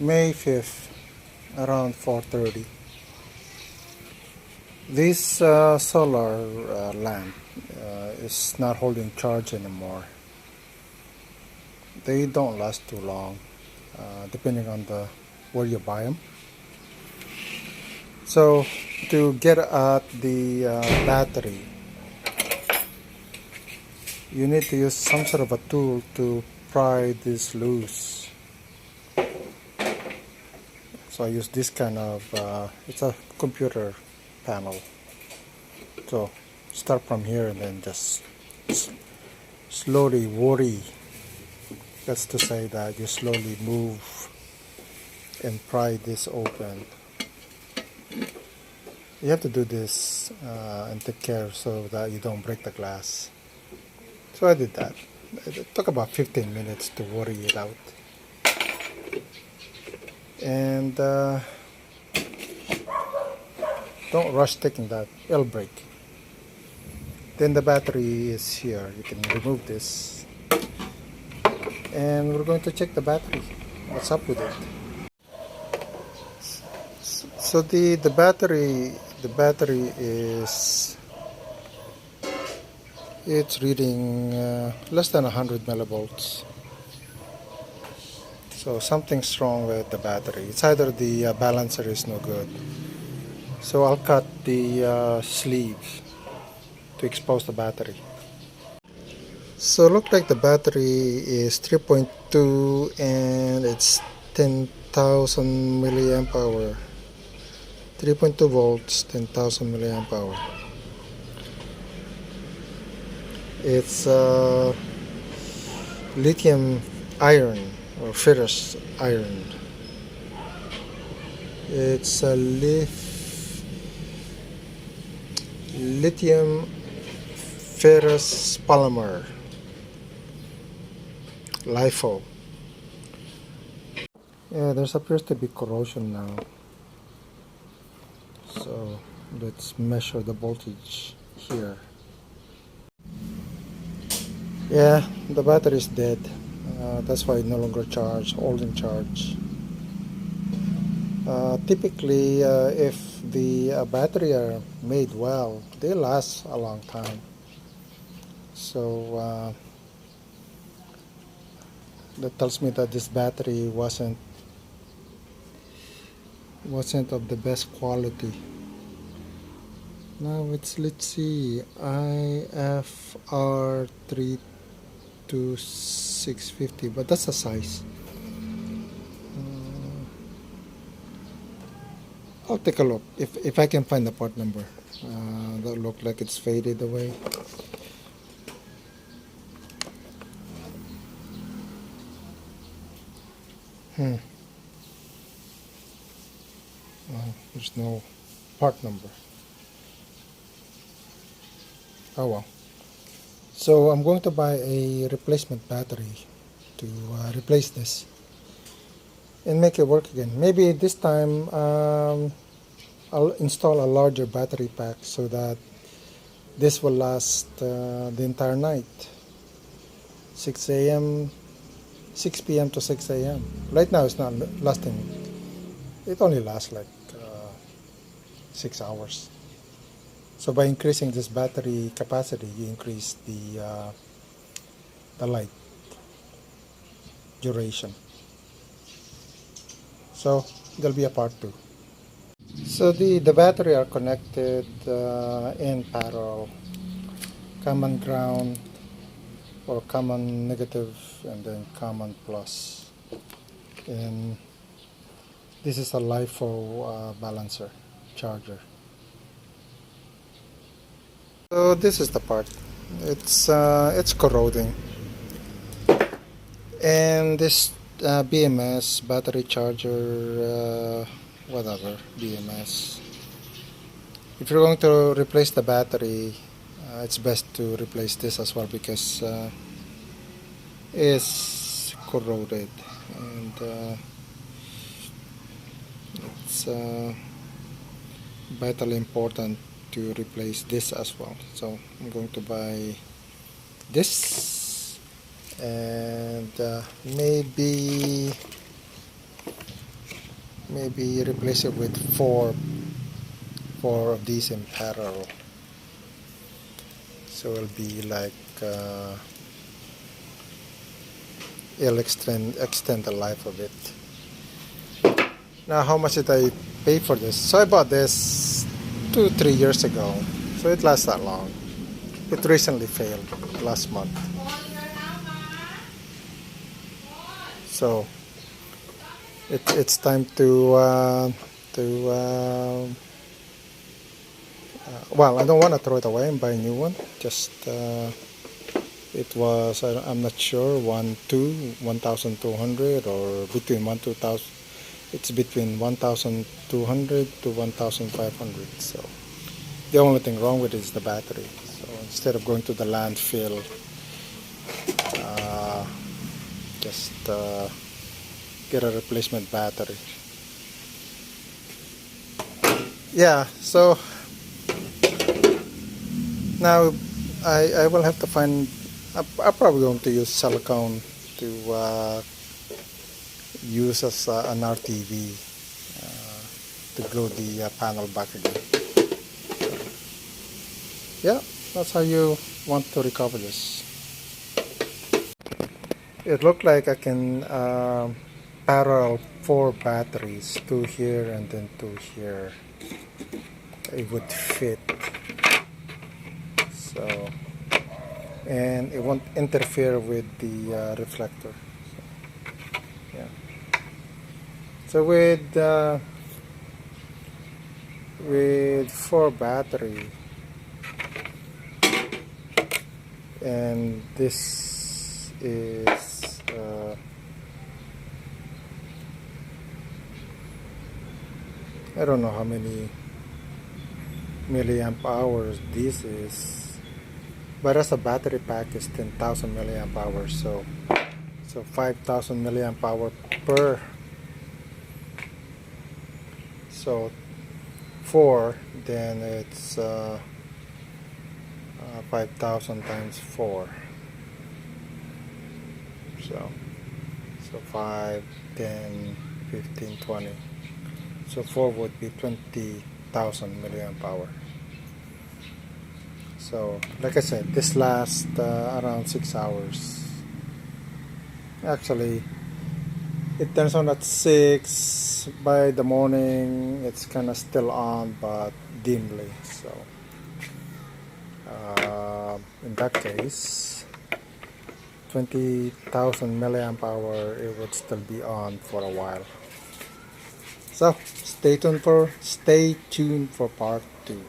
May 5th, around 4:30. This solar lamp is not holding charge anymore. They don't last too long, depending on where you buy them. So to get at the battery, you need to use some sort of a tool to pry this loose. So I use this kind of, it's a computer panel. So start from here and then just slowly worry. That's to say that you slowly move and pry this open. You have to do this and take care so that you don't break the glass. So I did that. It took about 15 minutes to worry it out. And don't rush taking that, it'll break. Then the battery is here. You can remove this. And we're going to check the battery. What's up with it? So the battery is, it's reading less than 100 millivolts. So something's wrong with the battery. It's either the balancer is no good. So I'll cut the sleeve to expose the battery. So it looks like the battery is 3.2 and it's 10,000 milliamp hour. 3.2 volts, 10,000 milliamp hour. It's lithium iron or ferrous iron. It's a lithium ferrous polymer, LifePO. Yeah, there appears to be corrosion now. So let's measure the voltage here. Yeah, the battery is dead. That's why it no longer holding charge. Typically, if the battery are made well, they last a long time. So that tells me that this battery wasn't of the best quality. Now let's see, IFR 32650, but that's a size. I'll take a look if I can find the part number. That look like it's faded away. There's no part number. Oh well. So I'm going to buy a replacement battery to replace this and make it work again. Maybe this time I'll install a larger battery pack so that this will last the entire night. 6 p.m. to 6 a.m. Right now it's not lasting. It only lasts like 6 hours. So by increasing this battery capacity, you increase the light duration. So there'll be a part 2. So the battery are connected in parallel, common ground or common negative and then common plus. And this is a LifePO balancer charger. So this is the part. It's corroding, and this BMS battery charger, whatever BMS. If you're going to replace the battery, it's best to replace this as well because it's corroded and it's vitally important to replace this as well. So I'm going to buy this and maybe maybe replace it with four of these in parallel, so it'll be like it'll extend the life of it. Now, how much did I pay for this? So I bought this 2-3 years ago, so it lasts that long. It recently failed last month, so it's time to well, I don't want to throw it away and buy a new one. Just it was, I'm not sure, 1,200 or between 1,200. It's between 1,200 to 1,500. So the only thing wrong with it is the battery. So instead of going to the landfill, just get a replacement battery. Yeah, so now I will have to find, I'm probably going to use silicone to use as an RTV to glue the panel back again. Yeah, that's how you want to recover this. It looked like I can parallel 4 batteries, 2 here and then 2 here. It would fit. So, and it won't interfere with the reflector. So, yeah. So with 4 battery, and this is I don't know how many milliamp hours this is, but as a battery pack is 10,000 milliamp hours, so 5,000 milliamp hour per, so 4, then it's 5,000 times 4, so 5, 10, 15, 20, so 4 would be 20,000 milliamp hour. So like I said, this lasts around 6 hours. Actually, it turns on at 6. By the morning it's kind of still on but dimly, so in that case 20,000 milliamp hour, it would still be on for a while. So stay tuned for part 2.